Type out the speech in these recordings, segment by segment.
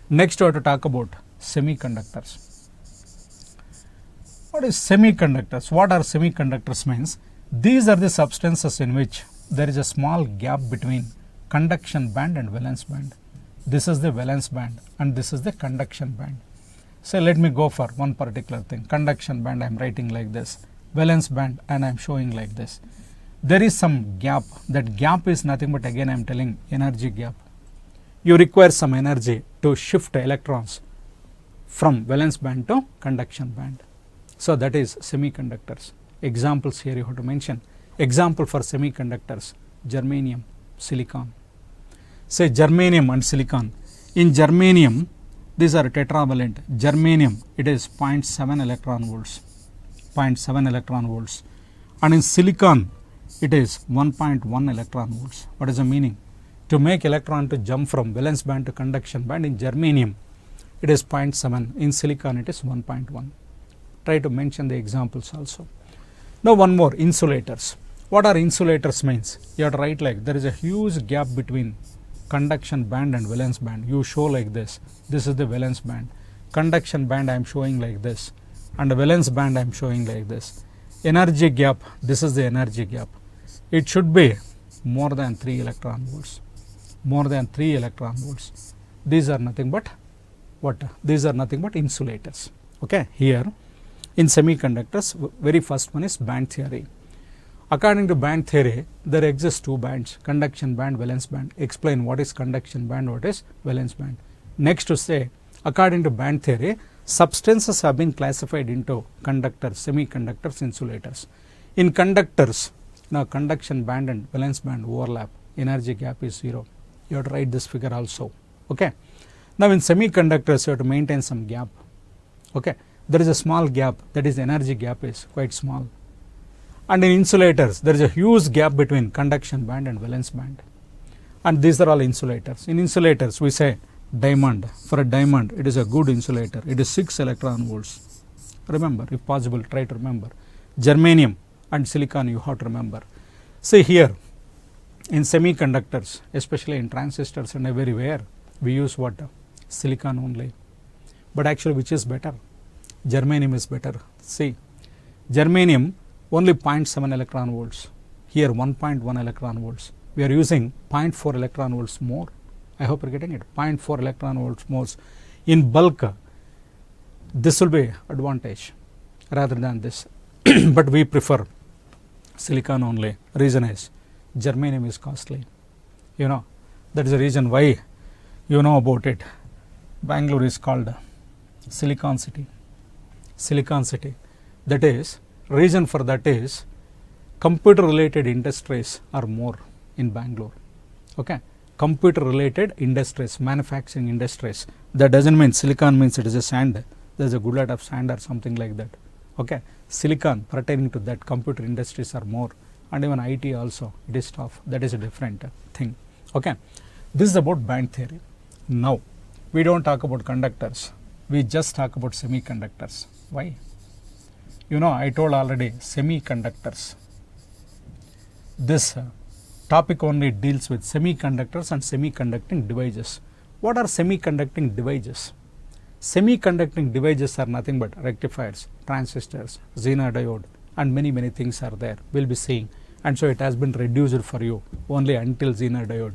Next, we have to talk about semiconductors. What is semiconductors? What are semiconductors means? These are the substances in which there is a small gap between conduction band and valence band. This is the valence band and this is the conduction band. So let me go for one particular thing. Conduction band I am writing like this. Valence band and I am showing like this. There is some gap. That gap is nothing but, again I am telling, energy gap. You require some energy to shift electrons from valence band to conduction band. So that is semiconductors. Examples here you have to mention. Example for semiconductors: germanium, silicon. Say germanium and silicon. In germanium, these are tetravalent. Germanium, it is 0.7 electron volts. 0.7 electron volts. And in silicon, it is 1.1 electron volts. What is the meaning? To make electron to jump from valence band to conduction band, in germanium, it is 0.7. In silicon, it is 1.1. Try to mention the examples also. Now one more, insulators. What are insulators means? You have to write like, there is a huge gap between conduction band and valence band. You show like this. This is the valence band. Conduction band I am showing like this. And the valence band I am showing like this. Energy gap, this is the energy gap. It should be more than 3 electron volts. More than 3 electron volts. These are nothing but what? These are nothing but insulators. Okay, here in semiconductors, very first one is band theory. According to band theory, there exist two bands: conduction band, valence band. Explain what is conduction band, what is valence band. Next to say, according to band theory, substances have been classified into conductors, semiconductors, insulators. In conductors, now conduction band and valence band overlap. Energy gap is 0. You have to write this figure also. Okay. Now in semiconductors, you have to maintain some gap. Okay. There is a small gap, that is energy gap is quite small. And in insulators, there is a huge gap between conduction band and valence band. And these are all insulators. In insulators, we say diamond. For a diamond, it is a good insulator. It is 6 electron volts. Remember, if possible, try to remember. Germanium and silicon, you have to remember. See here, in semiconductors, especially in transistors and everywhere, we use what? Silicon only. But actually, which is better? Germanium is better. See, germanium only 0.7 electron volts. Here 1.1 electron volts. We are using 0.4 electron volts more. I hope you are getting it. 0.4 electron volts more. In bulk, this will be advantage rather than this. But we prefer silicon only. Reason is germanium is costly. You know, that is the reason why you know about it. Bangalore is called Silicon City. Silicon City. That is, reason for that is computer related industries are more in Bangalore. Okay. Computer related industries, manufacturing industries. That doesn't mean silicon means it is a sand. There is a good lot of sand or something like that. Okay. Silicon pertaining to that computer industries are more, and even IT also, it is tough. That is a different thing. Okay. This is about band theory. Now, we don't talk about conductors. We just talk about semiconductors. Why? You know, I told already, semiconductors. This topic only deals with semiconductors and semiconducting devices. What are semiconducting devices? Semiconducting devices are nothing but rectifiers, transistors, Zener diode, and many things are there. We'll be seeing. And so it has been reduced for you only until Zener diode.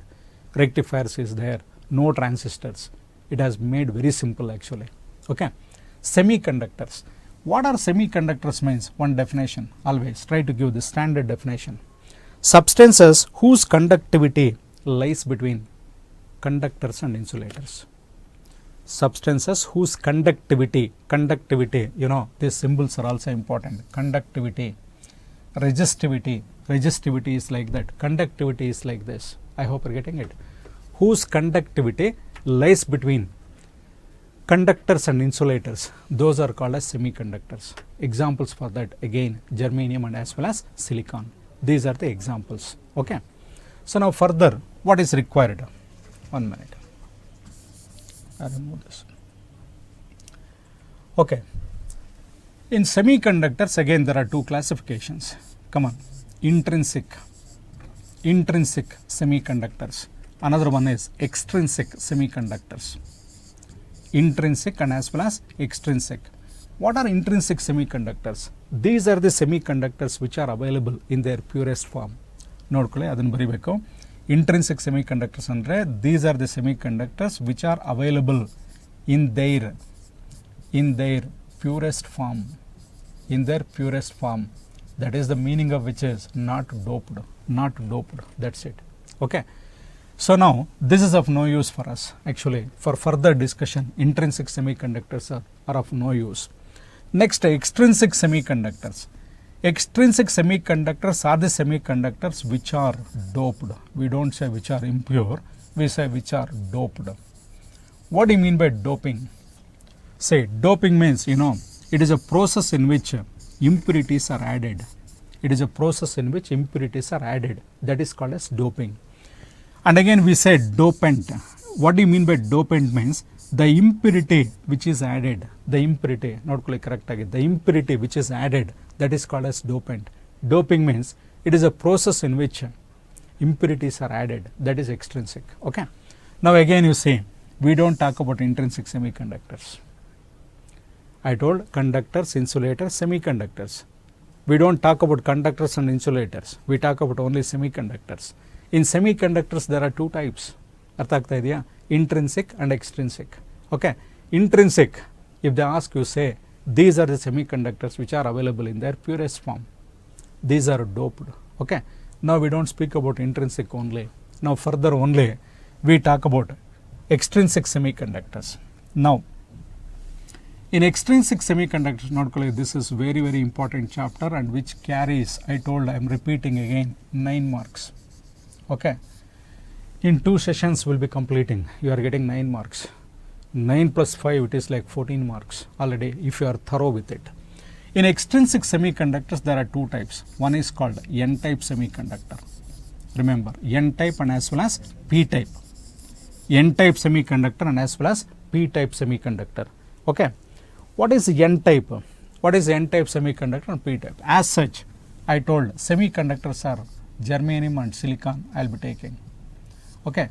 Rectifiers is there, no transistors. It has made very simple actually. Okay. Semiconductors. What are semiconductors means? One definition. Always try to give the standard definition. Substances whose conductivity lies between conductors and insulators. Substances whose conductivity, you know, these symbols are also important. Conductivity, resistivity is like that. Conductivity is like this. I hope you're getting it. Whose conductivity lies between conductors and insulators, those are called as semiconductors. Examples for that, again, germanium and as well as silicon. These are the examples. Okay. So now further, what is required? 1 minute. I remove this. Okay. In semiconductors, again, there are two classifications. Come on. Intrinsic semiconductors. Another one is extrinsic semiconductors. intrinsic and as well as extrinsic. What are intrinsic semiconductors? These are the semiconductors which are available in their purest form. ನೋಡ್ಕೊಳ್ಳಿ ಅದನ್ನು ಬರಿಬೇಕು. Intrinsic semiconductors ಅಂದರೆ these are the semiconductors which are available in their purest form. In their purest form. That is the meaning of which is not doped. Not doped. That's it. Okay. So now this is of no use for us actually. For further discussion, intrinsic semiconductors are of no use. Next, extrinsic semiconductors. Extrinsic semiconductors are the semiconductors which are doped. We don't say which are impure, we say which are doped. What do you mean by doping? Say doping means, it is a process in which impurities are added. It is a process in which impurities are added. That is called as doping. And again we say dopant. What do you mean by dopant means the impurity which is added, the impurity, not correct again, the impurity which is added, that is called as dopant. Doping means it is a process in which impurities are added, that is extrinsic. Okay. Now again you say we don't talk about intrinsic semiconductors. I told conductors, insulators, semiconductors. We don't talk about conductors and insulators. We talk about only semiconductors. In semiconductors there are two types. ಅರ್ಥ ಆಗ್ತಾ ಇದೆಯಾ? Intrinsic and extrinsic. Okay. Intrinsic, if they ask you, say these are the semiconductors which are available in their purest form. These are doped. Okay. Now we don't speak about intrinsic only. Now further only we talk about extrinsic semiconductors. Now in extrinsic semiconductors, note this is very very important chapter and which carries, I told, I am repeating again, 9 marks. Okay. In 2 sessions we will be completing. You are getting 9 marks. 9 plus 5, it is like 14 marks already if you are thorough with it. In extrinsic semiconductors there are 2 types. One is called N-type semiconductor. Remember, N-type and as well as P-type. N-type semiconductor and as well as P-type semiconductor. Okay. What is N-type? What is N-type semiconductor and P-type? As such, I told semiconductors are germanium and silicon I will be taking. Okay.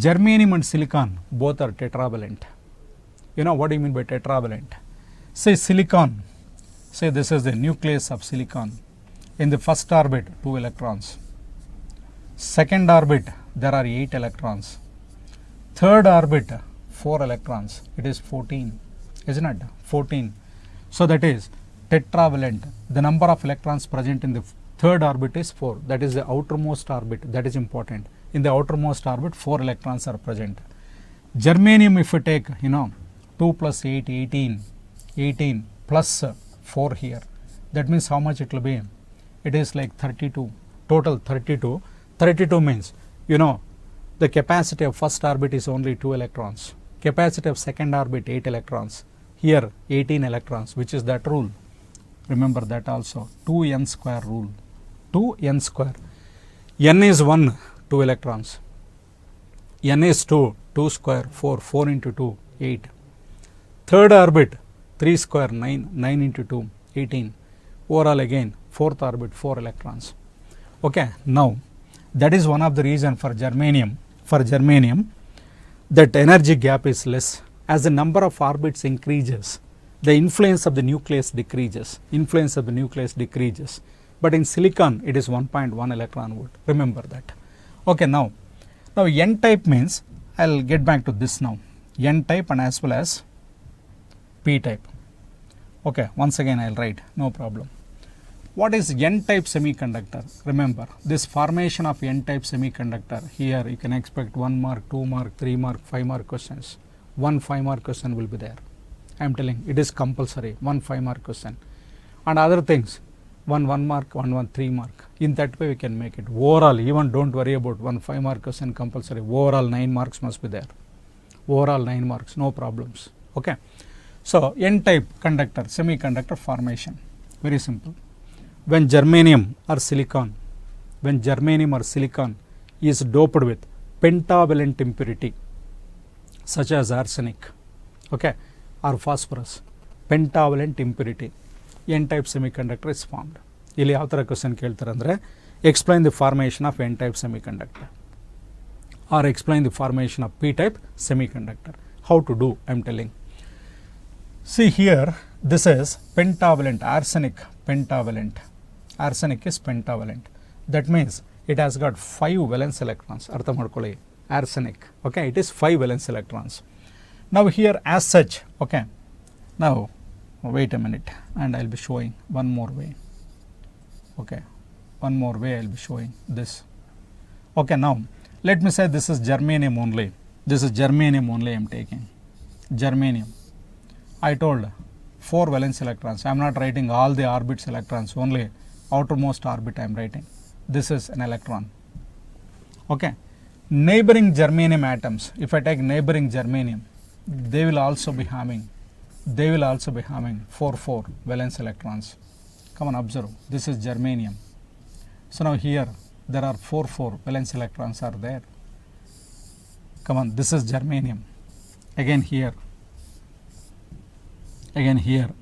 Germanium and silicon both are tetravalent. You know what do you mean by tetravalent? Say silicon, say this is the nucleus of silicon. In the first orbit 2 electrons. Second orbit there are 8 electrons. Third orbit 4 electrons. It is 14. Isn't it? 14. So that is tetravalent. The number of electrons present in the third orbit is 4. That is the outermost orbit. That is important. In the outermost orbit 4 electrons are present. Germanium, if you take 2 plus 8, 18 plus 4 here, that means how much it will be? It is like 32, total 32. 32 means the capacity of first orbit is only 2 electrons, capacity of second orbit 8 electrons, here 18 electrons, which is that rule. Remember that also, 2n square rule. 2n square. N is 1, 2 electrons. N is 2, 2 square, 4, 4 into 2, 8. Third orbit, 3 square, 9, 9 into 2, 18. Overall again, fourth orbit, 4 electrons. Okay, now that is one of the reason for germanium. For germanium, that energy gap is less. As the number of orbits increases, the influence of the nucleus decreases. Influence of the nucleus decreases. But in silicon, it is 1.1 electron volt. Remember that. Okay, now N-type means, I will get back to this now. N-type and as well as P-type. Okay, once again I will write, no problem. What is N-type semiconductor? Remember, this formation of N-type semiconductor, here you can expect 1 mark, 2 mark, 3 mark, 5 mark questions. 1 5 mark question will be there. I am telling, it is compulsory, 1 5 mark question. And other things, 1 mark, 1 3 mark. In that way we can make it. Overall, even don't worry about 1 5 mark question compulsory. Overall 9 marks must be there. Overall 9 marks, no problems. Okay. So N-type conductor, semiconductor formation, very simple. When germanium or silicon is doped with pentavalent impurity, such as arsenic, okay, or phosphorus, pentavalent impurity, N-type semiconductor is formed. ಇಲ್ಲಿ ಯಾವ ಥರ question ಕೇಳ್ತಾರೆ ಅಂದರೆ, explain the formation of N-type semiconductor or explain the formation of P-type semiconductor. How to do, I am telling. See here, this is pentavalent, arsenic pentavalent. Arsenic is pentavalent. That means it has got 5 valence electrons. Artha madkoli, arsenic. Okay, it is 5 valence electrons. Now here as such, okay. Now wait a minute and I will be showing one more way. Okay, one more way I will be showing this. Okay, now let me say this is germanium only. This is germanium only I am taking. Germanium. I told 4 valence electrons. I am not writing all the orbits electrons, only outermost orbit I am writing. This is an electron. Okay. Neighboring germanium atoms, if I take neighboring germanium, they will also be having 4 valence electrons. Come on, observe. This is germanium. So now here there are 4 valence electrons are there. Come on, this is germanium. Again here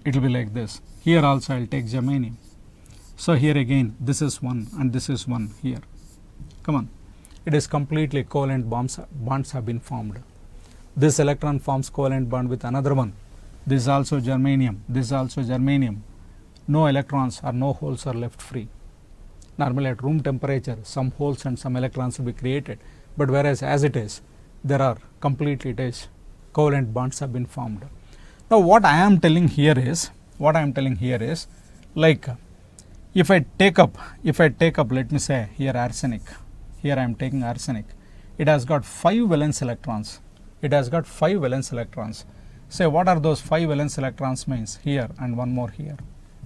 it will be like this. Here also I will take germanium. So here again this is 1 and this is 1 here. Come on, it is completely covalent bonds have been formed. This electron forms covalent bond with another one. This is also germanium. This is also germanium. No electrons or no holes are left free. Normally at room temperature some holes and some electrons will be created, but whereas as it is, there are completely it is covalent bonds have been formed. Now what I am telling here is like if I take up let me say here arsenic, here I am taking arsenic, it has got 5 valence electrons. Say what are those 5 valence electrons means? Here and one more here.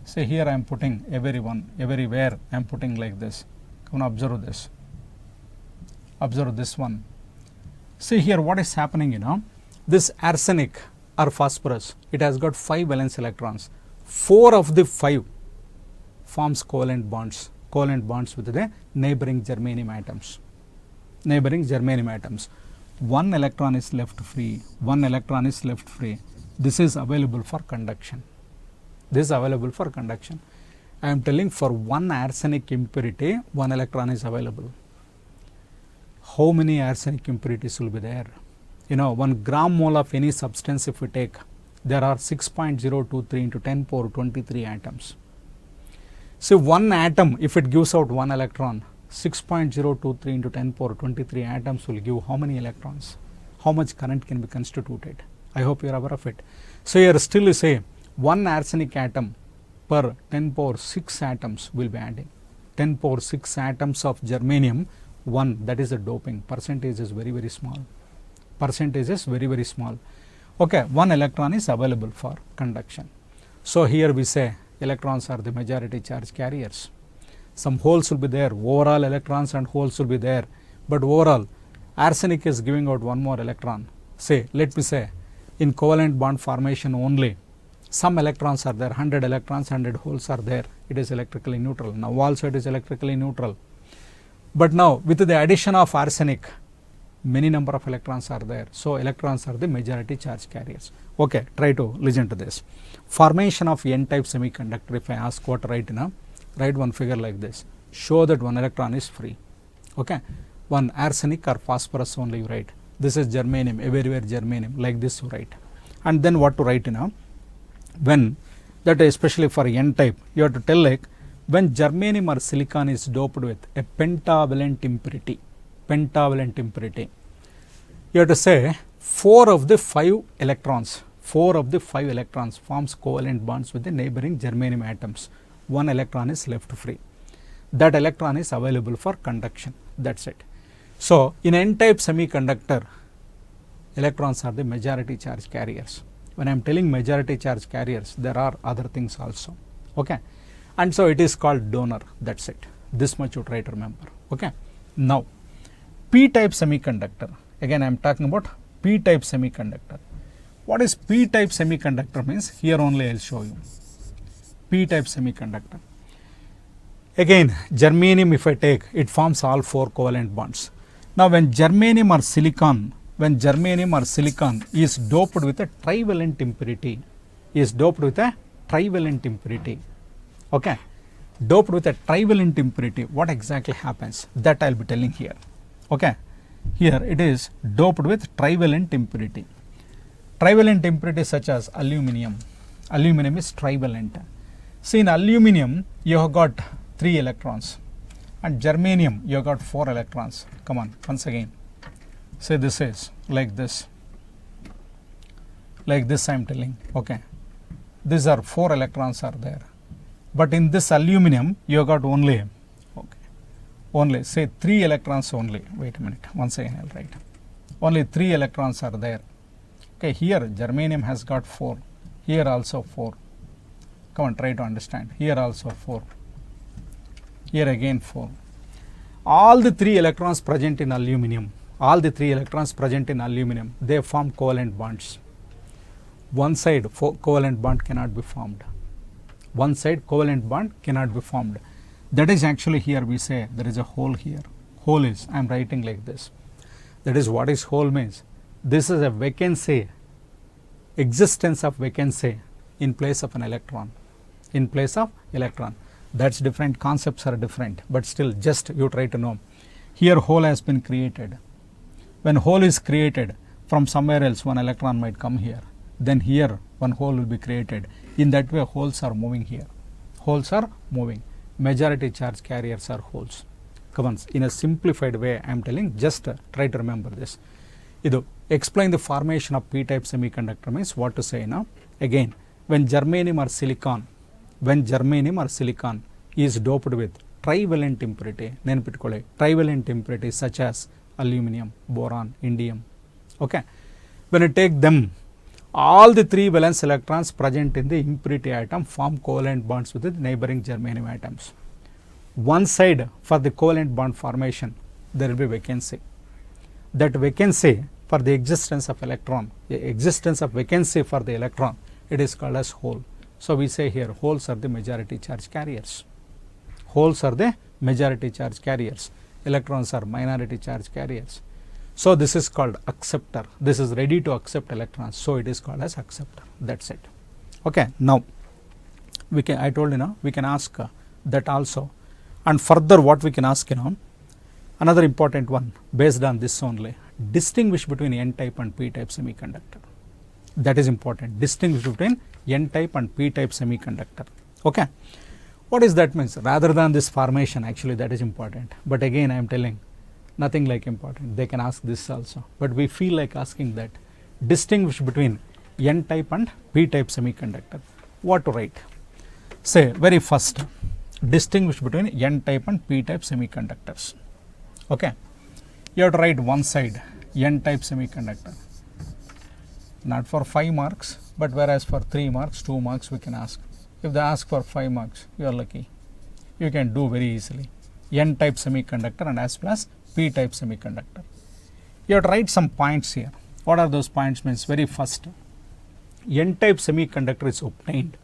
Say here I am putting everywhere I am putting like this. Come on, observe this. Observe this one. See here what is happening, this arsenic or phosphorus, it has got 5 valence electrons. 4 of the 5 forms covalent bonds with the neighboring germanium atoms. One electron is left free. This is available for conduction. I am telling for one arsenic impurity, 1 electron is available. How many arsenic impurities will be there? 1 gram mole of any substance if we take, there are 6.023 into 10 power 23 atoms. So one atom, if it gives out 1 electron, 6.023 into 10 power 23 atoms will give how many electrons? How much current can be constituted? I hope you are aware of it. So here still you say 1 arsenic atom per 10 power 6 atoms will be adding. 10 power 6 atoms of germanium, 1, that is the doping. Percentage is very, very small. Okay, 1 electron is available for conduction. So here we say electrons are the majority charge carriers. Some holes will be there. Overall electrons and holes will be there. But overall arsenic is giving out 1 more electron. Say, let me say in covalent bond formation only, some electrons are there, 100 electrons, 100 holes are there. It is electrically neutral. Now also it is electrically neutral. But now with the addition of arsenic, many number of electrons are there. So electrons are the majority charge carriers. Okay, try to listen to this. Formation of N-type semiconductor, if I ask what to write, write one figure like this. Show that 1 electron is free. Okay, 1 arsenic or phosphorus only you write. This is germanium, everywhere germanium, like this you write. And then what to write, when that especially for N-type, you have to tell like when germanium or silicon is doped with a pentavalent impurity, you have to say 4 of the 5 electrons forms covalent bonds with the neighboring germanium atoms. 1 electron is left free. That electron is available for conduction. That's it. So in N-type semiconductor, electrons are the majority charge carriers. When I am telling majority charge carriers, there are other things also. Okay, and so it is called donor. That's it. This much you try to remember. Okay. Now P-type semiconductor. Again I am talking about P-type semiconductor. What is P-type semiconductor means? Here only I will show you. P-type semiconductor. Again germanium if I take, it forms all 4 covalent bonds. Now when germanium or silicon is doped with a trivalent impurity, okay, doped with a trivalent impurity, what exactly happens? That I will be telling here. Okay, here it is doped with trivalent impurity. Trivalent impurities such as aluminum. Aluminum is trivalent. See, in aluminum, you have got 3 electrons. And germanium, you have got 4 electrons. Come on, once again. Say this is like this. Like this I am telling. Okay. These are 4 electrons are there. But in this aluminum, you have got only, okay, only say 3 electrons only. Wait a minute. Once again I will write. Only 3 electrons are there. Okay, here germanium has got 4. Here also 4. Come on, try to understand. Here also 4. Here again 4. All the 3 electrons present in aluminum, they form covalent bonds. One side covalent bond cannot be formed. One side covalent bond cannot be formed. That is actually here we say there is a hole here. Hole is, I am writing like this. That is what is hole means. This is a vacancy, existence of vacancy in place of an electron. In place of electron. That's different, concepts are different, but still just you try to know. Here hole has been created. When hole is created, from somewhere else one electron might come here. Then here one hole will be created. In that way holes are moving here. Holes are moving. Majority charge carriers are holes. Come on, in a simplified way I am telling, just try to remember this. Explain the formation of p-type semiconductor means what to say now. Again, when germanium or silicon is doped with trivalent impurity, trivalent impurities such as aluminum, boron, indium. Okay, when you take them, all the 3 valence electrons present in the impurity atom form covalent bonds with the neighboring germanium atoms. One side for the covalent bond formation, there will be vacancy. That vacancy for the existence of electron, vacancy for the electron, it is called as hole. So we say here holes are the majority charge carriers. Holes are the majority charge carriers. Electrons are minority charge carriers. So this is called acceptor. This is ready to accept electrons. So it is called as acceptor. That's it. Okay. Now we can, I told we can ask that also. And further what we can ask another important one based on this only. Distinguish between N-type and P-type semiconductor. That is important. Distinguish between N-type and P-type semiconductor. Okay. What is that means? Rather than this formation, actually that is important. But again I am telling, nothing like important. They can ask this also. But we feel like asking that. Distinguish between N-type and P-type semiconductor. What to write? Say very first, distinguish between N-type and P-type semiconductors. Okay. You have to write one side, N-type semiconductor. Not for 5 marks, but whereas for 3 marks, 2 marks we can ask. If they ask for 5 marks, you are lucky. You can do very easily. N-type semiconductor and as well as P-type semiconductor. You have to write some points here. What are those points means? Very first, N-type semiconductor is obtained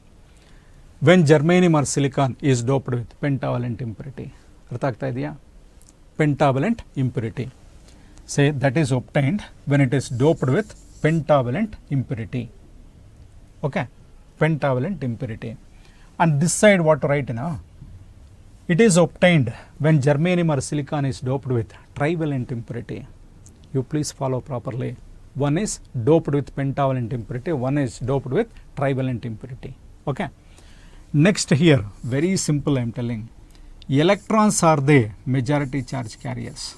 when germanium or silicon is doped with pentavalent impurity. Pentavalent impurity. Say that is obtained when it is doped with pentavalent impurity. Okay, pentavalent impurity. And this side what to write now? It is obtained when germanium or silicon is doped with trivalent impurity. You please follow properly. One is doped with pentavalent impurity, one is doped with trivalent impurity. Okay. Next here, very simple I am telling. Electrons are the majority charge carriers.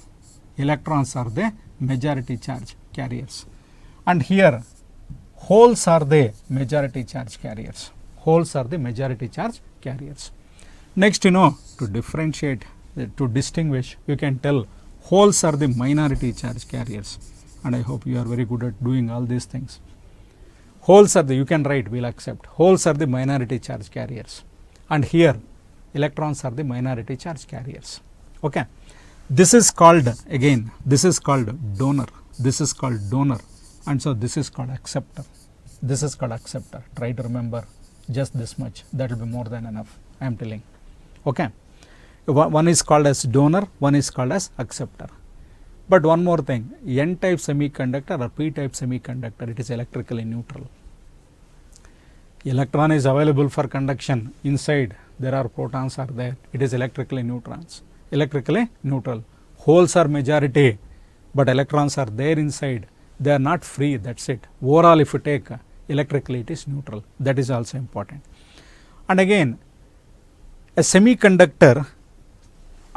Electrons are the majority charge carriers. And here, holes are the majority charge carriers. Holes are the majority charge carriers. Next, to differentiate, to distinguish, you can tell holes are the minority charge carriers. And I hope you are very good at doing all these things. Holes are the, you can write, we'll accept. Holes are the minority charge carriers. And here, electrons are the minority charge carriers. Okay. This is called, again, this is called donor. This is called donor. And so this is called acceptor. This is called acceptor. Try to remember just this much. That will be more than enough. I am telling. Okay. One is called as donor, one is called as acceptor. But one more thing, N-type semiconductor or P-type semiconductor, it is electrically neutral. Electron is available for conduction. Inside there are protons are there. It is electrically neutral. Holes are majority, but electrons are there inside. they are not free, that's it. Overall if you take electrically it is neutral, that is also important. And again, a semiconductor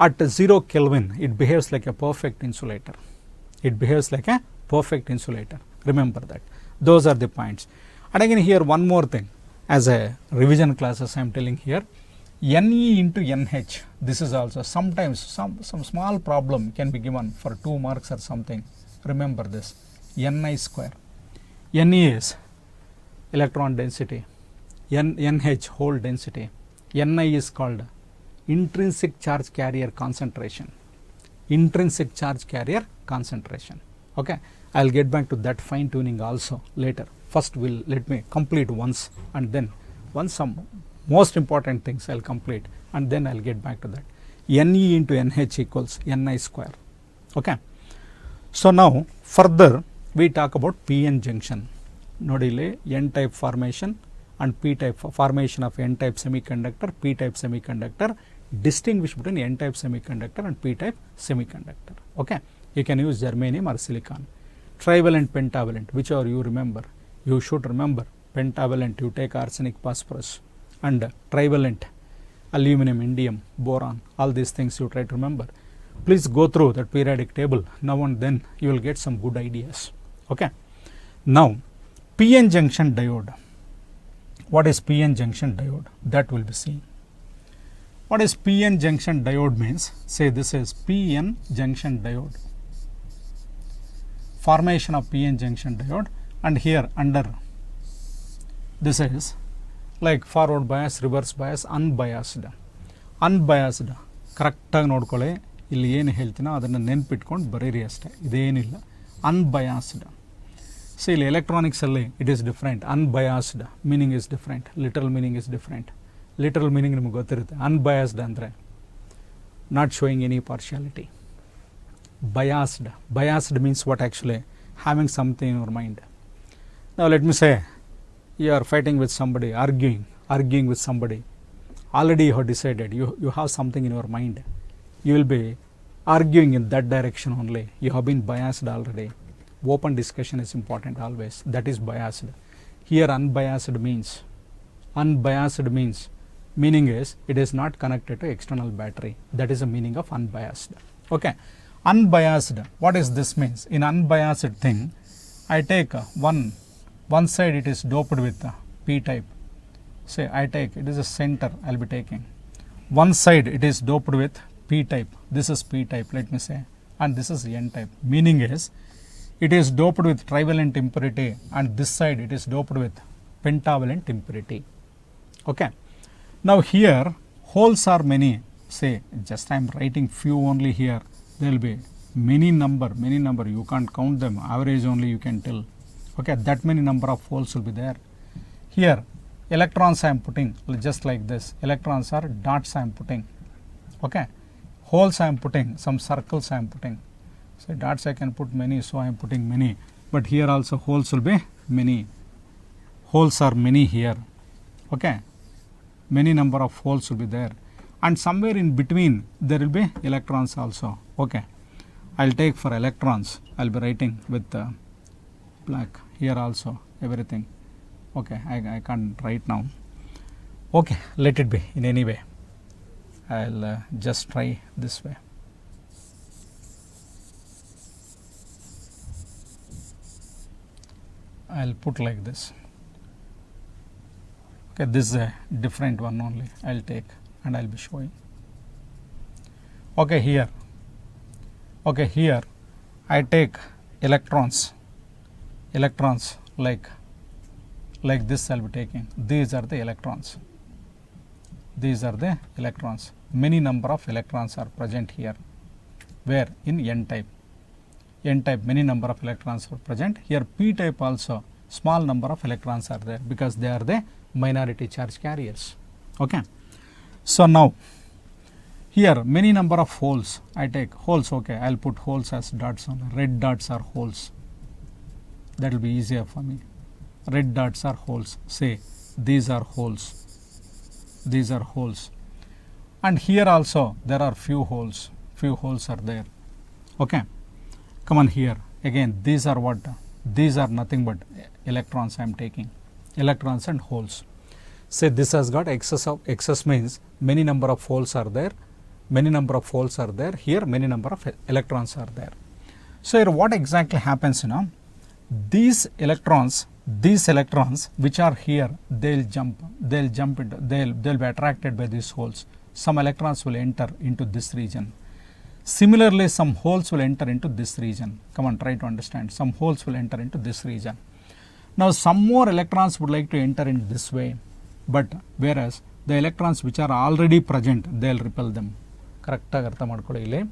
at 0 Kelvin, it behaves like a perfect insulator. It behaves like a perfect insulator. Remember that. Those are the points. And again here one more thing, as a revision classes I am telling here, Ne into NH, this is also sometimes some small problem can be given for 2 marks or something. Remember this, Ni square. Ne is electron density, NH hole density, Ni is called intrinsic charge carrier concentration. Intrinsic charge carrier concentration. Okay, I will get back to that fine tuning also later. First let me complete once, and then once some most important things I will complete, and then I will get back to that. Ne into NH equals Ni square. Okay. So now further we talk about PN junction. Nodile N type formation and P type formation of N type semiconductor, P type semiconductor. Distinguish between N type semiconductor and P type semiconductor. Okay. You can use germanium or silicon. Trivalent, pentavalent, whichever you remember. You should remember pentavalent, you take arsenic, phosphorus, and trivalent, aluminum, indium, boron, all these things you try to remember. Please go through that periodic table now and then, you will get some good ideas. Okay. Now PN junction diode. What is PN junction diode? That will be seen. What is PN junction diode means? Say this is PN junction diode. Formation of PN junction diode, and here under this is like forward bias, reverse bias, unbiased. Unbiased ಕರೆಕ್ಟಾಗಿ ನೋಡ್ಕೊಳ್ಳಿ, ಇಲ್ಲಿ ಏನು ಹೇಳ್ತೀನೋ ಅದನ್ನು ನೆನ್ಪಿಟ್ಕೊಂಡು ಬರೀರಿ ಅಷ್ಟೇ, ಇದೇನಿಲ್ಲ. Unbiased, so ಇಲ್ಲಿ ಎಲೆಕ್ಟ್ರಾನಿಕ್ಸಲ್ಲಿ it is different. Unbiased meaning is different, literal meaning is different. Literal meaning ನಿಮ್ಗೆ ಗೊತ್ತಿರುತ್ತೆ. ಅನ್ಬಯಾಸ್ಡ್ ಅಂದರೆ not showing any partiality. Biased, biased means what actually? Having something in your mind. Now let me say you are fighting with somebody, arguing with somebody. Already you have decided, you have something in your mind. You will be arguing in that direction only. You have been biased already. Open discussion is important always. That is biased. Here unbiased means, meaning is it is not connected to external battery. That is the meaning of unbiased. Okay. Unbiased, what is this means? In unbiased thing, I take one side it is doped with P type. Say I take, it is a center I will be taking. One side it is doped with P type. This is P type, let me say, and this is N type. Meaning is it is doped with trivalent impurity, and this side it is doped with pentavalent impurity. Okay. Now here holes are many. Say just I am writing few only here. There will be many number, you can't count them, average only you can tell. Okay, that many number of holes will be there. Here electrons I am putting just like this, electrons are dots I am putting. Okay, holes I am putting, some circles I am putting. So dots I can put many, so I am putting many, but here also holes will be many. Holes are many here. Okay, many number of holes will be there, and somewhere in between there will be electrons also. Okay, I will take for electrons, I will be writing with black here also, everything. Okay, I can't write now. Okay, let it be in any way. I will just try this way. I will put like this. Okay, this is a different one only I will take and I will be showing. Okay, here. Okay, here I take electrons like this I will be taking. These are the electrons. These are the electrons. Many number of electrons are present here. Where? In N type. N type, many number of electrons are present. Here P type also, small number of electrons are there because they are the minority charge carriers. Okay. So now here many number of holes, I take holes. Okay, I will put holes as dots on. Red dots are holes. That will be easier for me. Red dots are holes. Say these are holes. These are holes. And here also there are few holes. Few holes are there. Okay. Come on here. Again these are what? these are nothing but electrons I am taking, electrons and holes. Say this has got excess means many number of holes are there, many number of holes are there, here many number of electrons are there. So here what exactly happens, these electrons which are here, they'll be attracted by these holes. Some electrons will enter into this region. Similarly, some holes will enter into this region. Come on, try to understand. Some holes will enter into this region. Now some more electrons would like to enter in this way, but whereas the electrons which are already present, they'll repel them. Correct artha madkoli illi.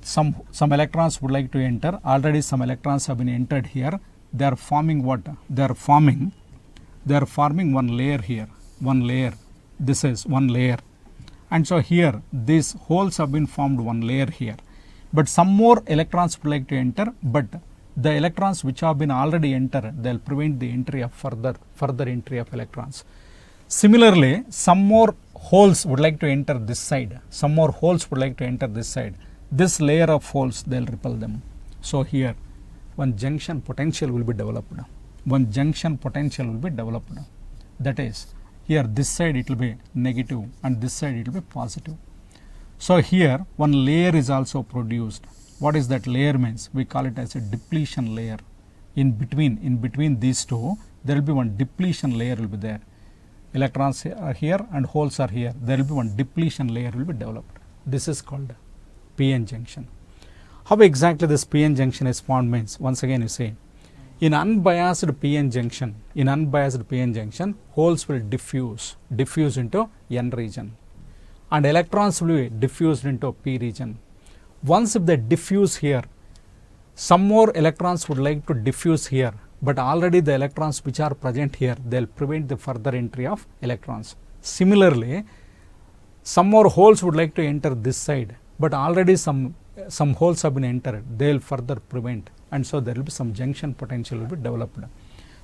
Some electrons would like to enter. Already some electrons have been entered here. They are forming what? They are forming one layer here. One layer. This is one layer. And so here these holes have been formed one layer here. But some more electrons would like to enter, but the electrons which have been already entered, they'll prevent the entry of further entry of electrons. Similarly, some more holes would like to enter this side. Some more holes would like to enter this side. This layer of holes, they'll repel them. So here one junction potential will be developed. One junction potential will be developed. That is, here this side it will be negative and this side it will be positive. So here one layer is also produced. What is that layer means? We call it as a depletion layer. In between these two, there will be one depletion layer will be there. Electrons are here and holes are here. There will be one depletion layer will be developed. This is called p-n junction. How exactly this p-n junction is formed means, once again you say, in unbiased p-n junction, holes will diffuse into n region, and electrons will be diffused into p region. Once if they diffuse here, some more electrons would like to diffuse here, but already the electrons which are present here, they'll prevent the further entry of electrons. Similarly, some more holes would like to enter this side, but already some holes have been entered, they'll further prevent, and so there will be some junction potential will be developed.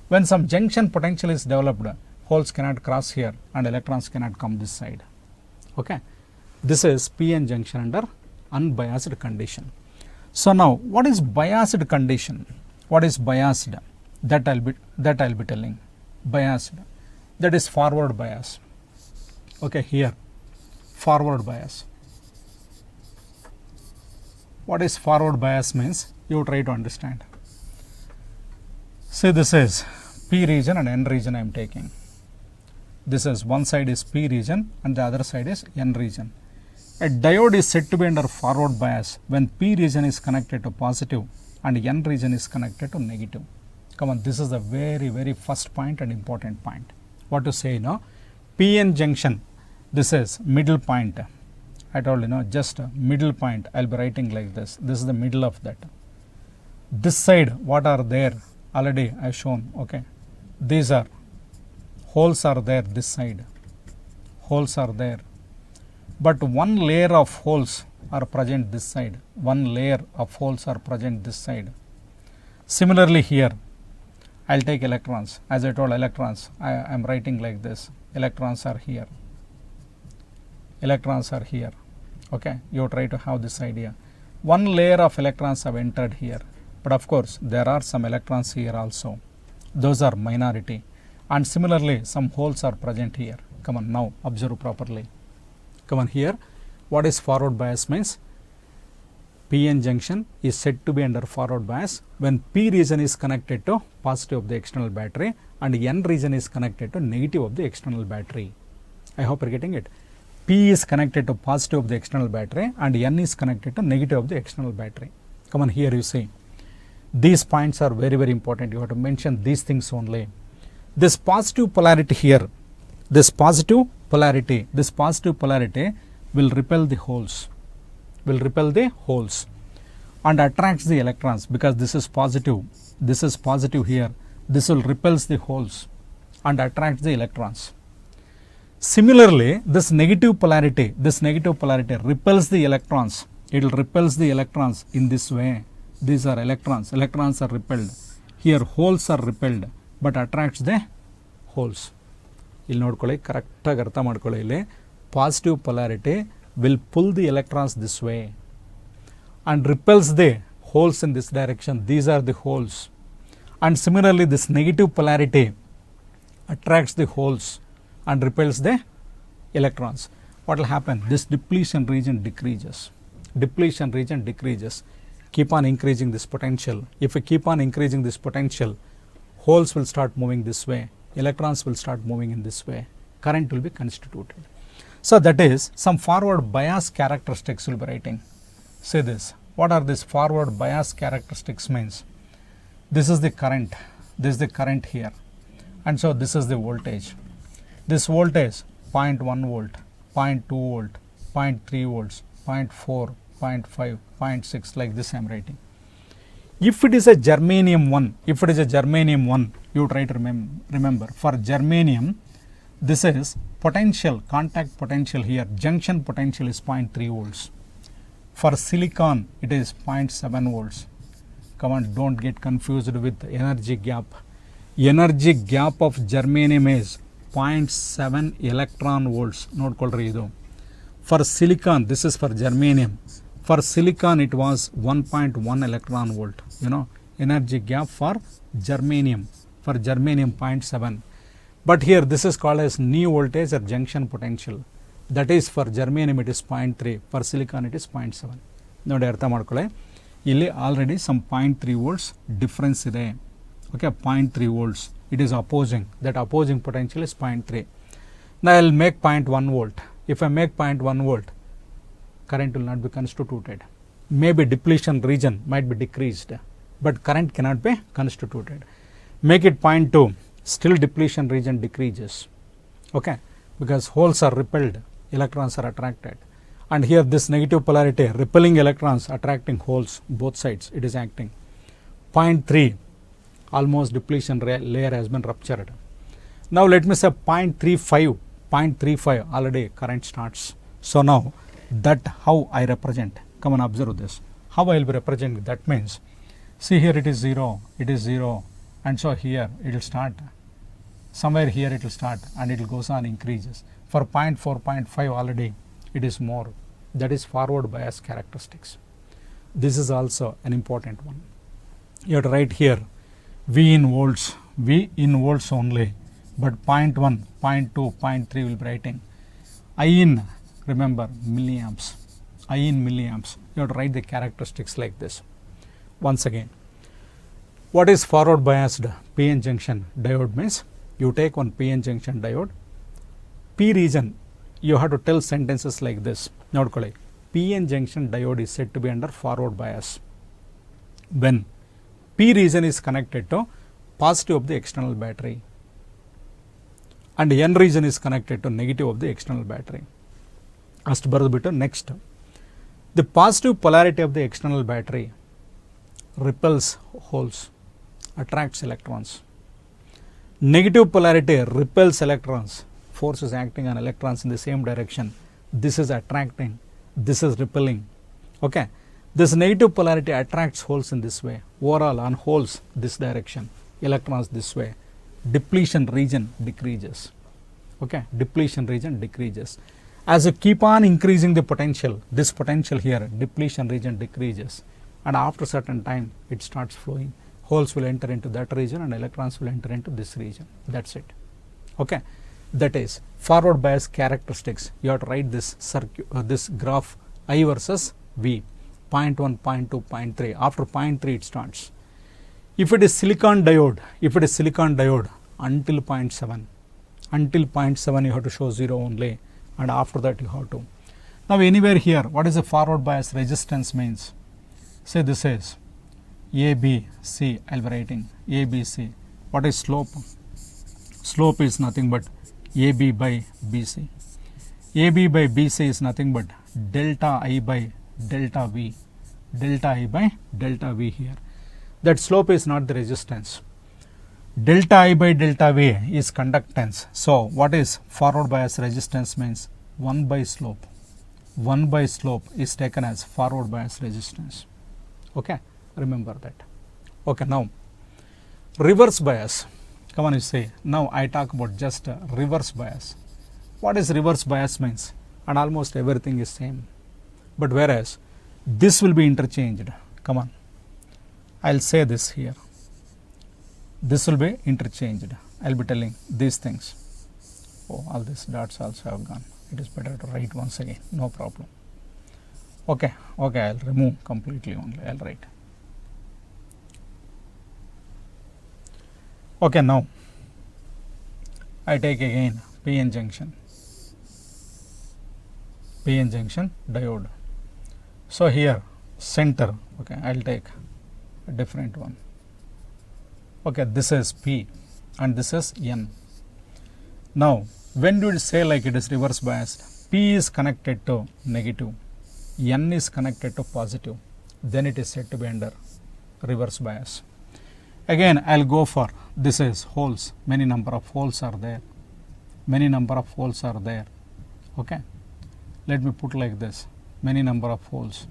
When some junction potential is developed, holes cannot cross here and electrons cannot come this side. Okay, this is p-n junction under unbiased condition. So now what is biased condition? What is biased? That I'll be telling. Biased, that is forward bias. Okay, here forward bias. What is forward bias means? You try to understand. Say this is p region and n region I am taking. This is one side is p region and the other side is n region. A diode is said to be under forward bias when p region is connected to positive and n region is connected to negative. Come on, this is the very first point and important point. What to say now? p-n junction, this is middle point. I told just middle point. I'll be writing like this. This is the middle of that. This side, what are there? Already I shown. Okay, these are holes are there. This side, holes are there, but one layer of holes are present this side. One layer of holes are present this side. Similarly here, I'll take electrons. As I told electrons, I am writing like this. Electrons are here. Electrons are here. Okay, you try to have this idea. One layer of electrons have entered here, but of course there are some electrons here also. Those are minority, and similarly some holes are present here. Come on, now observe properly. Come on, here what is forward bias means? p-n junction is said to be under forward bias when p region is connected to positive of the external battery and n region is connected to negative of the external battery. I hope you are getting it. P is connected to positive of the external battery and n is connected to negative of the external battery. Come on, here you see. These points are very important. You have to mention these things only. This positive polarity here, this positive polarity will repel the holes. And attracts the electrons because this is positive. This is positive here. This will repels the holes and attracts the electrons. Similarly, this negative polarity repels the electrons. It will repels the electrons in this way. These are electrons. Electrons are repelled. Here holes are repelled but attracts the holes. ಇಲ್ಲಿ ನೋಡ್ಕೊಳ್ಳಿ, ಕರೆಕ್ಟಾಗಿ ಅರ್ಥ ಮಾಡ್ಕೊಳ್ಳಿ. ಇಲ್ಲಿ positive polarity will pull the electrons this way and repels the holes in this direction. These are the holes. And similarly, this negative polarity attracts the holes and repels the electrons. What will happen? This depletion region decreases. Depletion region decreases. Keep on increasing this potential. If we keep on increasing this potential, holes will start moving this way, electrons will start moving in this way, current will be constituted. So that is some forward bias characteristics will be writing. Say this. What are these forward bias characteristics means? This is the current. This is the current here. And so this is the voltage. This voltage 0.1 volt, 0.2 volt, 0.3 volts, 0.4, 0.5, 0.6, like this I am writing. If it is a germanium 1, you try to remember. For germanium, this is potential, contact potential here, junction potential is 0.3 volts. For silicon, it is 0.7 volts. Come on, don't get confused with energy gap. Energy gap of germanium is 0.7 electron volts. Note kolri. For silicon, this is for germanium. For silicon, it was 1.1 electron volt. Energy gap for germanium. For germanium, 0.7. But here, this is called as knee voltage or junction potential. That is for germanium, it is 0.3. For silicon, it is 0.7. ನೋಡಿ ಅರ್ಥ ಮಾಡ್ಕೊಳ್ಳಿ. ಇಲ್ಲಿ already some 0.3 volts difference ಇದೆ. Okay, 0.3 volts. It is opposing. That opposing potential is 0.3. Now I will make 0.1 volt. If I make 0.1 volt, current will not be constituted. Maybe depletion region might be decreased, but current cannot be constituted. Make it 0.2. Still depletion region decreases. Okay, because holes are repelled, electrons are attracted. And here this negative polarity, repelling electrons, attracting holes, both sides, it is acting. 0.3, almost depletion layer has been ruptured. Now let me say 0.35, already current starts. So now that how I represent, come and observe this. How I will be representing, that means, see here it is 0, and so here it will start. Somewhere here it will start and it will goes on increases. For 0.4, 0.5 already it is more. That is forward bias characteristics. This is also an important one. You have to write here V in volts only, but 0.1, 0.2, 0.3 will be writing. I in, remember, milliamps. You have to write the characteristics like this. Once again, what is forward biased PN junction diode means? You take one PN junction diode, P region, you have to tell sentences like this. Nodkoli, PN junction diode is said to be under forward bias when P region is connected to positive of the external battery and N region is connected to negative of the external battery. Astu baradbiಟ್ಟು next, the positive polarity of the external battery repels holes, attracts electrons. Negative polarity repels electrons. Force is acting on electrons in the same direction. This is attracting, this is repelling. Okay, this negative polarity attracts holes in this way. Overall on holes this direction, electrons this way. Depletion region decreases. Okay, depletion region decreases. As you keep on increasing the potential, this potential here, depletion region decreases, and after certain time it starts flowing. Holes will enter into that region and electrons will enter into this region. That's it. Okay, that is forward bias characteristics. You have to write this this graph I versus V, 0.1, 0.2, 0.3. After 0.3 it starts. If it is silicon diode, until 0.7, you have to show 0 only, and after that you have to. Now anywhere here, what is the forward bias resistance means? Say this is ABC, I will be writing ABC. What is slope? Slope is nothing but AB by BC. AB by BC is nothing but delta I by delta V. Delta I by delta V here. That slope is not the resistance. Delta I by delta V is conductance. So what is forward bias resistance means? 1 by slope. 1 by slope is taken as forward bias resistance. Okay, remember that. Okay, now reverse bias. Come on, you say, now I talk about just reverse bias. What is reverse bias means? And almost everything is same. But whereas this will be interchanged. Come on, I'll say this here. this will be interchanged. I'll be telling these things. Oh, all these dots also have gone. It is better to write once again, no problem. Okay, I'll remove completely only, I'll write. Okay, now I take again PN junction diode. So here center, okay, I'll take a different one. Okay, this is P and this is N. Now when do we say like it is reverse biased? P is connected to negative, N is connected to positive, then it is said to be under reverse bias. Again I'll go for, this is holes, many number of holes are there, okay. Let me put like this, many number of holes,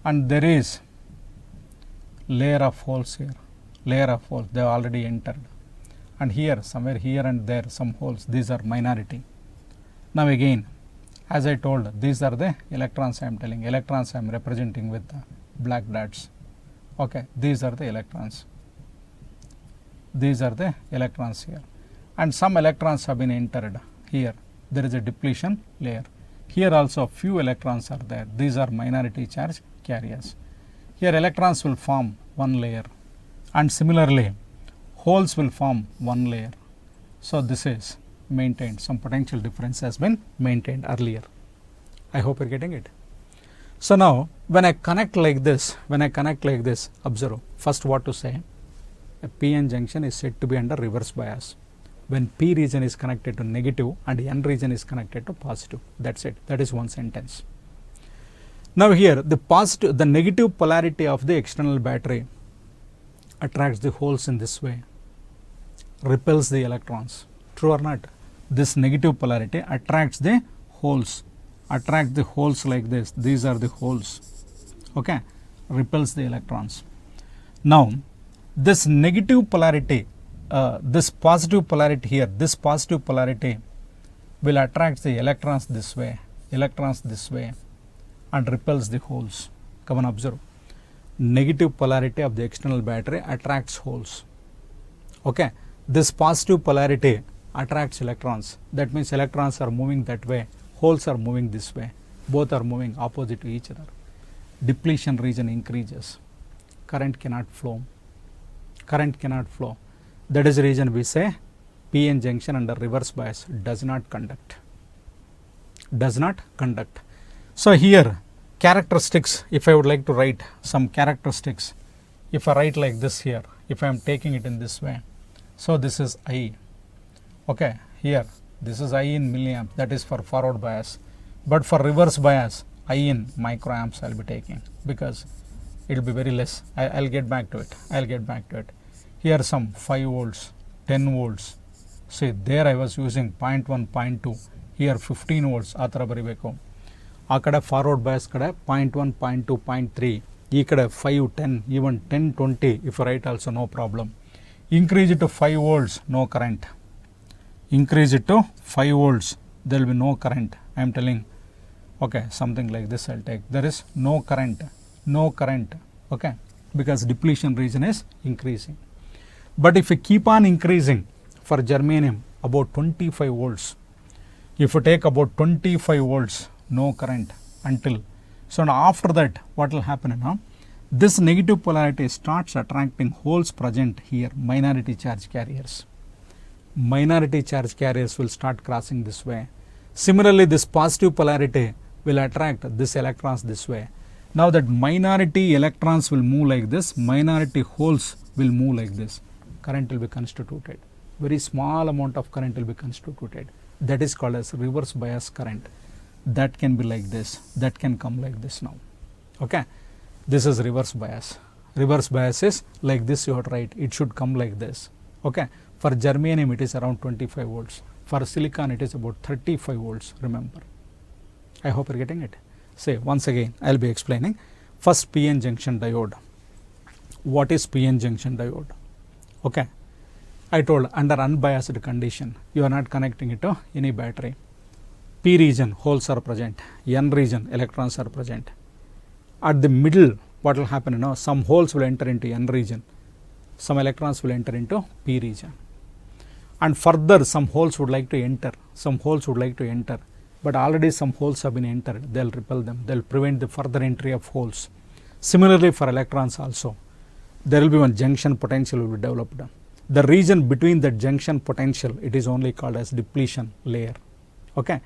and there is layer of holes here, they have already entered, and here somewhere here and there some holes, these are minority. Now again, as I told, these are the electrons I am telling, electrons I am representing with the black dots, okay. These are the electrons here, and some electrons have been entered here, there is a depletion layer. Here also few electrons are there, these are minority charge carriers. Here electrons will form one layer, and similarly holes will form one layer. So this is maintained, some potential difference has been maintained earlier. I hope you are getting it. So now when I connect like this, observe first what to say. A PN junction is said to be under reverse bias when P region is connected to negative and N region is connected to positive. That's it. That is one sentence. Now here the negative polarity of the external battery attracts the holes in this way, repels the electrons. True or not? This negative polarity attracts the holes like this. These are the holes, okay, repels the electrons. Now this negative polarity, this positive polarity here, this positive polarity will attract the electrons this way and repels the holes. Come on, observe. Negative polarity of the external battery attracts holes, okay. This positive polarity attracts electrons, that means electrons are moving that way, holes are moving this way, both are moving opposite to each other. Depletion region increases, current cannot flow. That is the reason we say PN junction under reverse bias does not conduct. So here characteristics, if I would like to write some characteristics, if I write like this here, if I am taking it in this way, so this is I, okay, here this is I in milliamp, that is for forward bias, but for reverse bias I in microamps I will be taking, because it will be very less. I'll get back to it. Here some 5 volts, 10 volts. See, there I was using 0.1, 0.2. Here 15 volts. ಆತರ ಬರಿಬೇಕು. ಆ ಕಡೆ forward bias ಕಡೆ 0.1, 0.2, 0.3. ಈ ಕಡೆ 5, 10, even 10, 20. If I write also no problem. Increase it to 5 volts, no current. Increase it to 5 volts, there will be no current. I am telling, okay, something like this I'll take. There is no current, okay, because depletion region is increasing. But if you keep on increasing for germanium about 25 volts, if you take about 25 volts, no current until, so now after that what will happen now? This negative polarity starts attracting holes present here, minority charge carriers. Minority charge carriers will start crossing this way. Similarly, this positive polarity will attract this electrons this way. Now that minority electrons will move like this, minority holes will move like this. Current will be constituted. Very small amount of current will be constituted. That is called as reverse bias current. That can be like this. That can come like this now. Okay. This is reverse bias. Reverse bias is like this, you have to write. It should come like this. Okay. For germanium it is around 25 volts. For silicon it is about 35 volts, remember. I hope you are getting it. Say once again I will be explaining. First, PN junction diode. What is PN junction diode? Okay, I told under unbiased condition you are not connecting it to any battery. P region holes are present, N region electrons are present. At the middle what will happen now, some holes will enter into N region, some electrons will enter into p region, and further some holes would like to enter, but already some holes have been entered, they'll repel them, they'll prevent the further entry of holes. Similarly for electrons also, there will be one junction potential will be developed. The region between the junction potential, it is only called as depletion layer, okay,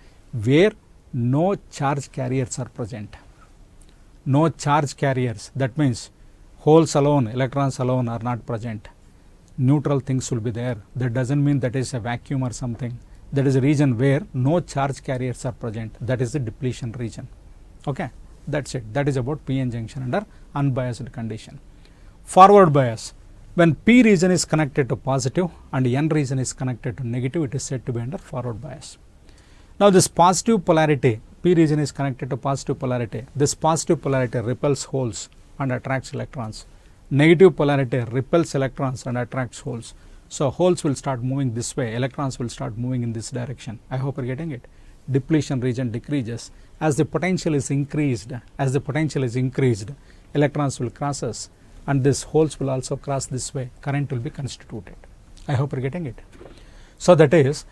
where no charge carriers are present. No charge carriers, that means holes alone, electrons alone are not present. Neutral things will be there. That doesn't mean that is a vacuum or something. That is a region where no charge carriers are present. That is the depletion region. Okay, that's it. That is about p-n junction under unbiased condition. Forward bias. When p region is connected to positive and n region is connected to negative, it is said to be under forward bias. Now this positive polarity, p region is connected to positive polarity. This positive polarity repels holes and attracts electrons. Negative polarity repels electrons and attracts holes. So holes will start moving this way, electrons will start moving in this direction. I hope you're getting it. Depletion region decreases. As the potential is increased, electrons will cross us, and these holes will also cross this way. Current will be constituted. I hope you're getting it. So that is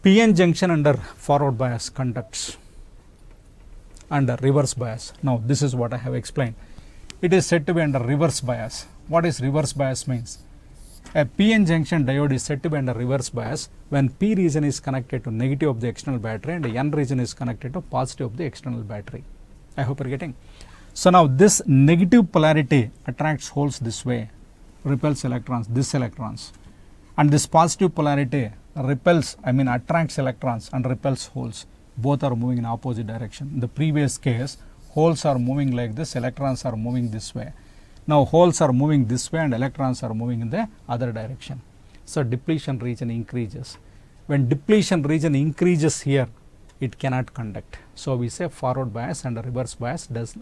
p-n junction under forward bias conducts under reverse bias. Now this is what I have explained. It is said to be under reverse bias. What is reverse bias means? A p-n junction diode is said to be under reverse bias when p region is connected to negative of the external battery and n region is connected to positive of the external battery. I hope you're getting. So now this negative polarity attracts holes this way, repels electrons, and this positive polarity attracts electrons and repels holes. Both are moving in opposite direction. In the previous case, holes are moving like this, electrons are moving this way. Now holes are moving this way and electrons are moving in the other direction. So depletion region increases. When depletion region increases here, it cannot conduct. So we say forward bias and reverse bias does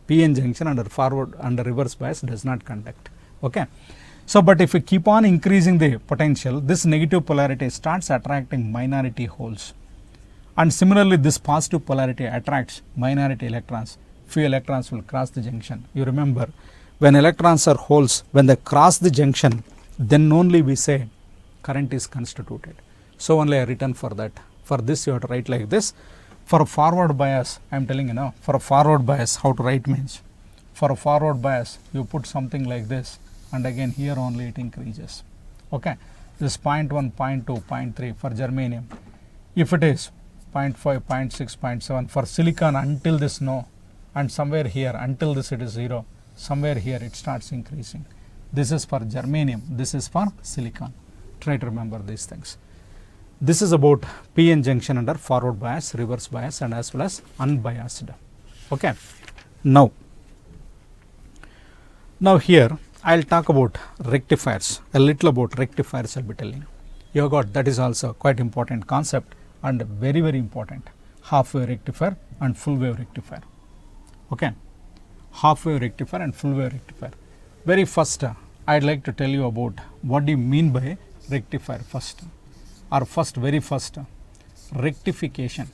p-n junction under reverse bias does not conduct. Okay. So but if we keep on increasing the potential, this negative polarity starts attracting minority holes. And similarly this positive polarity attracts minority electrons. Few electrons will cross the junction. You remember, when electrons are holes, when they cross the junction, then only we say current is constituted. So only I written for that. For this you have to write like this. For a forward bias, I am telling you now, for a forward bias, how to write means, for a forward bias, you put something like this, and again here only it increases. Okay, this 0.1, 0.2, 0.3 for germanium. If it is 0.5, 0.6, 0.7 for silicon until this no, and somewhere here until this it is 0, somewhere here it starts increasing. This is for germanium, this is for silicon. Try to remember these things. This is about p-n junction under forward bias, reverse bias, and as well as unbiased. Okay. Now here I will talk about rectifiers. A little about rectifiers I will be telling. You have got, that is also quite important concept and very important. Half wave rectifier and full wave rectifier. Okay. Half wave rectifier and full wave rectifier. Very first I would like to tell you about what do you mean by rectifier first. Or very first, rectification.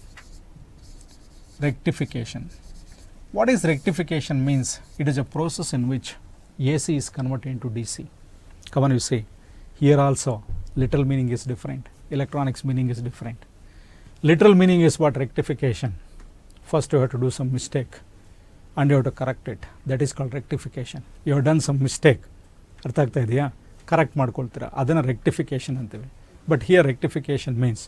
Rectification. What is rectification means? It is a process in which AC is converted into DC. Come on, you see, here also literal meaning is different, electronics meaning is different. Literal meaning is what? Rectification. First you have to do some mistake and you have to correct it. That is called rectification. You have done some mistake. ಅರ್ಥ ಆಗ್ತಾ ಇದೆಯಾ? Correct ಮಾಡ್ಕೊಳ್ತೀರಾ, ಅದನ್ನು rectification ಅಂತೀವಿ. But here rectification means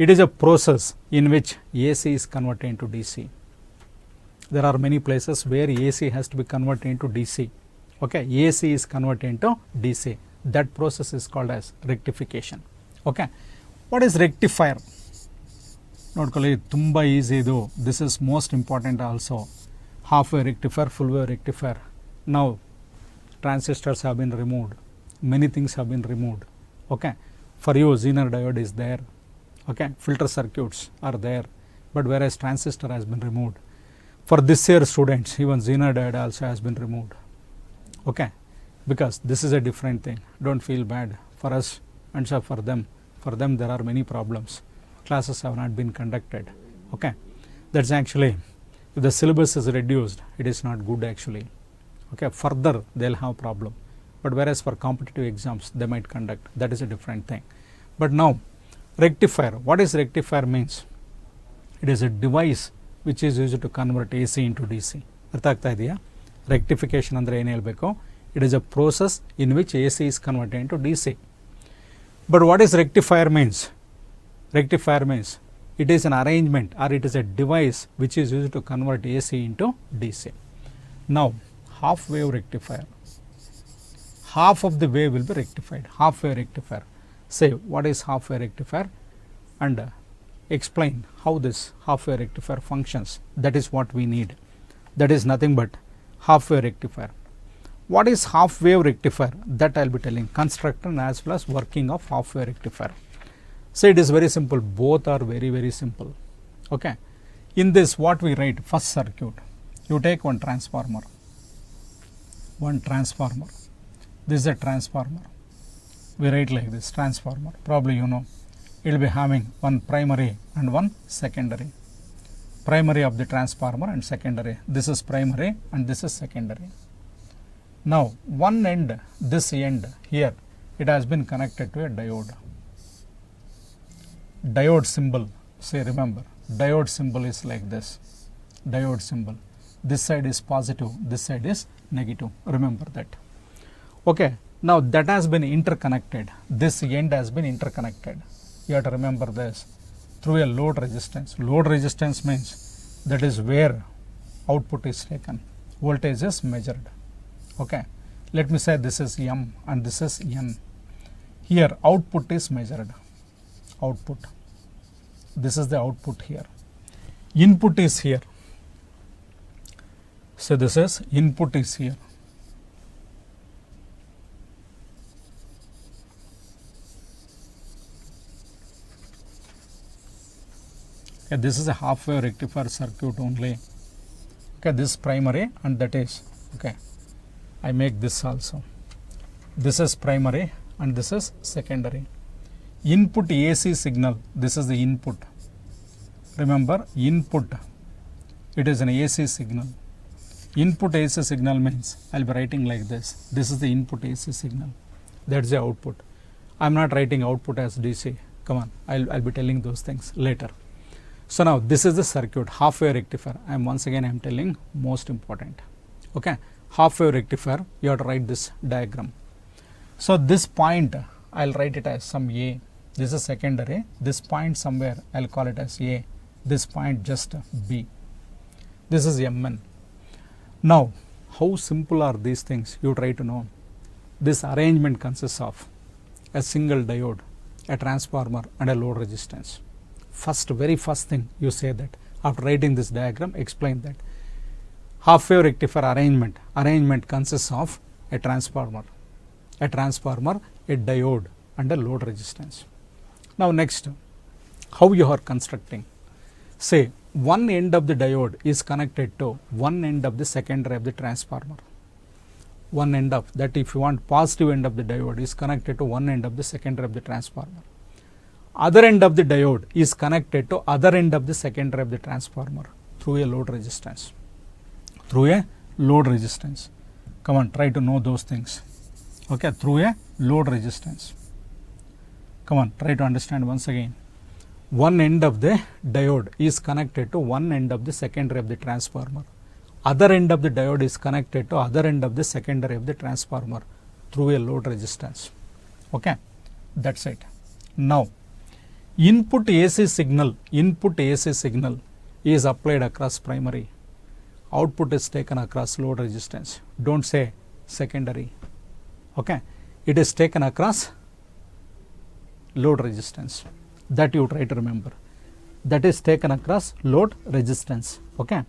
it is a process in which AC is converted into DC. There are many places where AC has to be converted into DC. Okay, AC is converted into DC. That process is called as rectification. Okay, what is rectifier? ನೋಡ್ಕೊಳ್ಳಿ, ತುಂಬ easy ಇದು. This is most important also. Half wave rectifier, full wave rectifier. Now transistors have been removed, many things have been removed. Okay, for you Zener diode is there. Okay, filter circuits are there, but whereas transistor has been removed. For this year students, even Zener diode also has been removed. Okay, because this is a different thing. Don't feel bad for us and so for them. For them there are many problems. Classes have not been conducted. Okay, that's actually, if the syllabus is reduced, it is not good actually. Okay, further they'll have problem. but whereas for competitive exams they might conduct, that is a different thing. But now rectifier, what is rectifier means? It is a device which is used to convert AC into DC. ಅರ್ಥ ಆಗ್ತಾ ಇದೆಯಾ? Rectification ಅಂದರೆ ಏನು ಹೇಳಬೇಕು? It is a process in which AC is converted into DC. But what is rectifier means? Rectifier means it is an arrangement or it is a device which is used to convert AC into DC. Now half wave rectifier, half of the wave will be rectified. Half wave rectifier, say what is half wave rectifier and explain how this half wave rectifier functions. That is what we need. That is nothing but half wave rectifier. What is half wave rectifier? That I will be telling, construction as well as working of half wave rectifier. So it is very simple, both are very simple. Okay, in this what we write? First circuit, you take one transformer, this is a transformer, we write like this, transformer, probably you know it will be having one primary and one secondary. Primary of the transformer and secondary, this is primary and this is secondary. Now one end, this end here, it has been connected to a diode. Diode symbol, say remember, diode symbol is like this, diode symbol, this side is positive, this side is negative, remember that. Okay, now that has been interconnected, this end has been interconnected, you have to remember this, through a load resistance. Load resistance means that is where output is taken, voltage is measured. Okay, let me say this is M and this is N. Here output is measured, output, this is the output here, input is here, so this is input is here, okay, this is a half wave rectifier circuit only. Okay, this primary and that is, okay, I make this also, this is primary and this is secondary. Input AC signal, this is the input, remember input, it is an AC signal. Input AC signal means I will be writing like this, this is the input AC signal, that is the output. I am not writing output as DC, come on, I will be telling those things later. So now this is the circuit, half wave rectifier. I am once again I am telling most important. Okay, half wave rectifier, you have to write this diagram. So this point I will write it as some A, this is secondary, this point somewhere I will call it as A, this point just B, this is Mn. Now how simple are these things, you try to know. This arrangement consists of a single diode, a transformer and a load resistance. Very first thing you say that, after writing this diagram, explain that. Half wave rectifier arrangement consists of a transformer, a diode and a load resistance. Now next, how you are constructing? Say one end of the diode is connected to one end of the secondary of the transformer. One end of that, if you want, positive end of the diode is connected to one end of the secondary of the transformer. Other end of the diode is connected to other end of the secondary of the transformer through a load resistance. Through a load resistance. Come on, try to know those things. Okay, through a load resistance. Come on, try to understand once again. One end of the diode is connected to one end of the secondary of the transformer. Other end of the diode is connected to other end of the secondary of the transformer through a load resistance. Okay, that's it. Now input AC signal is applied across primary, output is taken across load resistance. Don't say secondary. Okay, it is taken across load resistance, that you try to remember, that is taken across load resistance. Okay,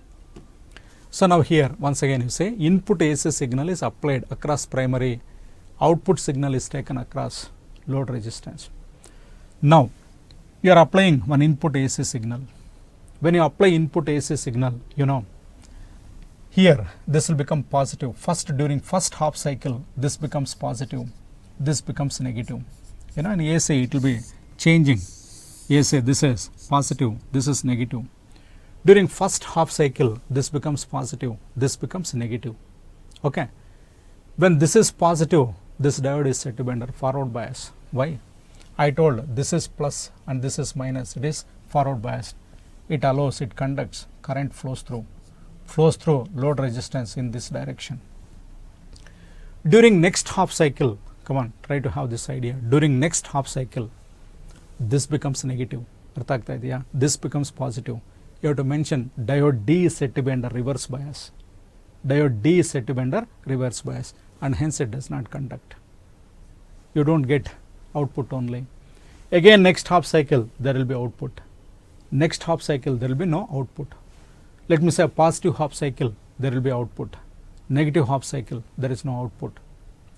so now here once again you say input AC signal is applied across primary, output signal is taken across load resistance. Now you are applying one input AC signal. When you apply input AC signal, you know, here this will become positive. First, during first half cycle, this becomes positive, this becomes negative. You know, in AC it will be changing. AC, this is positive, this is negative. During first half cycle, this becomes positive, this becomes negative. Okay, when this is positive, this diode is said to be under forward bias. Why? I told this is plus and this is minus, it is forward biased. It allows, it conducts, current flows through load resistance in this direction. During next half cycle, come on, try to have this idea. During next half cycle, this becomes negative. This becomes positive. You have to mention diode D is said to be under reverse bias. Diode D is said to be under reverse bias, and hence it does not conduct. You don't get output only. Again, next half cycle there will be output. Next half cycle there will be no output. Let me say a positive half cycle, there will be output. Negative half cycle, there is no output.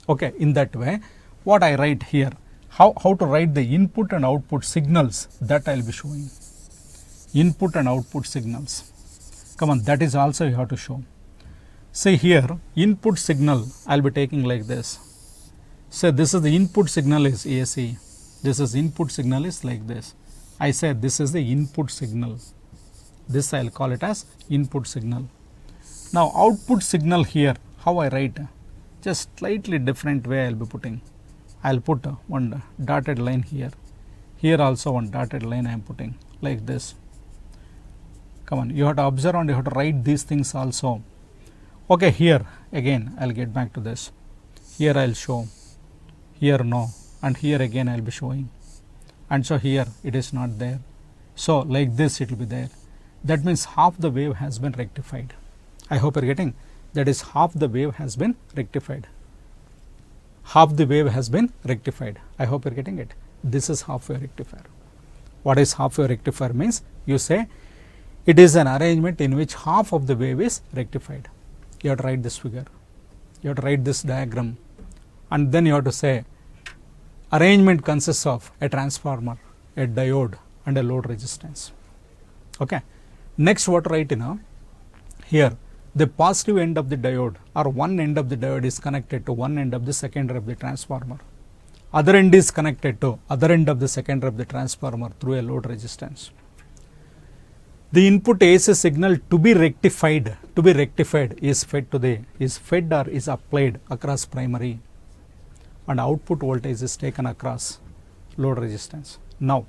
Okay, in that way, what I write here, how to write the input and output signals, that I will be showing. Input and output signals. Come on, that is also you have to show. Say here, input signal I will be taking like this. Say this is the input signal is AC. This is input signal is like this. I say this is the input signal. This I will call it as input signal. Now output signal here, how I write? Just slightly different way I will be putting. I will put one dotted line here. Here also one dotted line I am putting like this. Come on, you have to observe and you have to write these things also. Okay, here again I will get back to this. Here I will show. Here no. And here again I will be showing. And so here it is not there. So like this it will be there. That means half the wave has been rectified. I hope you are getting. That is half the wave has been rectified. Half the wave has been rectified. I hope you are getting it. This is half wave rectifier. What is half wave rectifier means? You say it is an arrangement in which half of the wave is rectified. You have to write this figure. You have to write this diagram. And then you have to say arrangement consists of a transformer, a diode and a load resistance. Okay. Next what to write here, the positive end of the diode or one end of the diode is connected to one end of the secondary of the transformer. Other end is connected to other end of the secondary of the transformer through a load resistance. The input AC signal to be rectified is fed or is applied across primary, and output voltage is taken across load resistance. Now,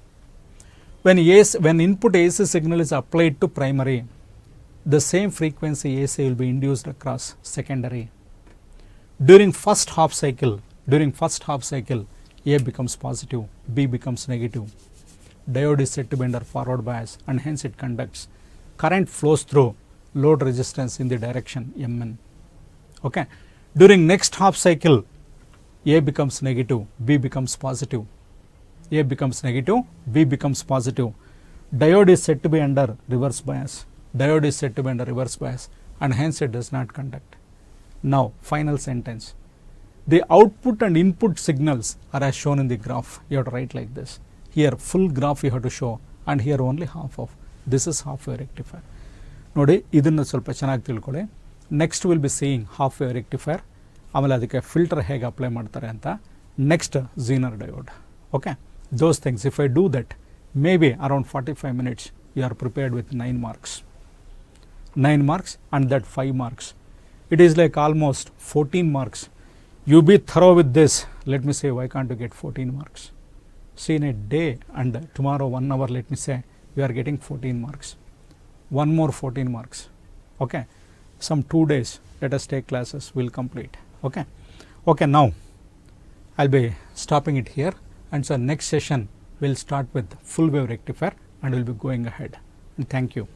when input AC signal is applied to primary, the same frequency AC will be induced across secondary. During first half cycle, A becomes positive, B becomes negative. Diode is said to be under forward bias and hence it conducts. Current flows through load resistance in the direction Mn. Okay. During next half cycle, A becomes negative, B becomes positive. A becomes negative, B becomes positive. Diode is said to be under reverse bias. And hence it does not conduct. Now, final sentence. The output and input signals are as shown in the graph. You have to write like this. Here full graph you have to show and here only half of. This is half wave rectifier. Nodi, idunna solpa chanagi tilkoli. Next we will be seeing half wave rectifier. Amala adike filter hege apply ಮಾಡ್ತಾರೆ ಅಂತ. Next Zener diode. Okay. Those things, if I do that, maybe around 45 minutes you are prepared with 9 marks. 9 marks and that 5 marks. It is like almost 14 marks. You be thorough with this. Let me say, why can't you get 14 marks? See, in a day and tomorrow 1 hour, let me say, you are getting 14 marks. One more 14 marks. Okay. Some 2 days, let us take classes, we'll complete. Okay. Okay, now I'll be stopping it here. And so next session, we'll start with full wave rectifier and we'll be going ahead. And thank you.